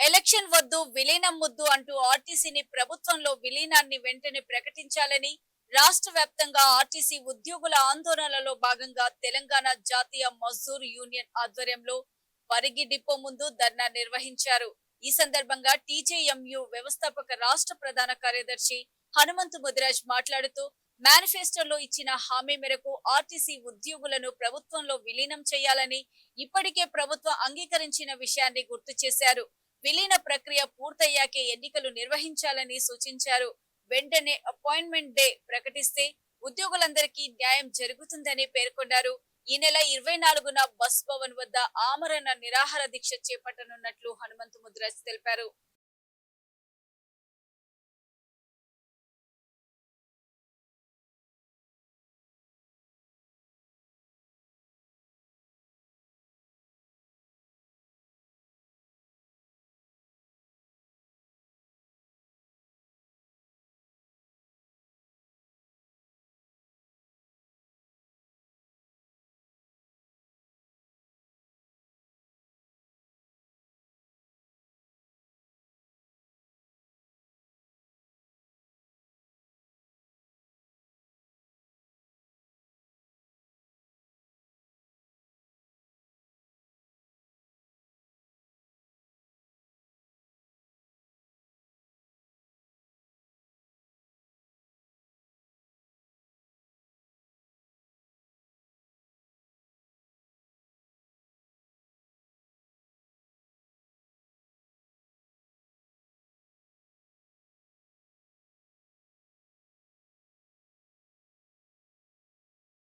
Election వద్దు విలీనం ముద్దు అంటూ ఆర్టీసీని ప్రభుత్వంలో విలీనాన్ని వెంటనే ప్రకటించాలని రాష్ట్ర వ్యాప్తంగా ఆర్టీసీ ఉద్యోగుల ఆందోళనలో భాగంగా తెలంగాణ జాతీయ మజ్దూర్ యూనియన్ ఆధ్వర్యంలో పరిగి డిపో ముందు ధర్నా నిర్వహించారు. ఈ సందర్భంగా టీజేఎంయు వ్యవస్థాపక రాష్ట్ర ప్రధాన కార్యదర్శి హనుమంతు ముదిరాజ్ మాట్లాడుతూ మేనిఫెస్టోలో ఇచ్చిన హామీ మేరకు ఆర్టీసీ ఉద్యోగులను ప్రభుత్వంలో విలీనం చేయాలని ఇప్పటికే ప్రభుత్వం అంగీకరించిన విషయాన్ని గుర్తు చేశారు. విలీన ప్రక్రియ పూర్తయ్యాకే ఎన్నికలు నిర్వహించాలని సూచించారు. వెంటనే అపాయింట్మెంట్ డే ప్రకటిస్తే ఉద్యోగులందరికీ న్యాయం జరుగుతుందని పేర్కొన్నారు. ఈ నెల 24న బస్ భవన్ వద్ద ఆమరణ నిరాహార దీక్ష చేపట్టనున్నట్లు హనుమంతు ముదిరాజ్ తెలిపారు.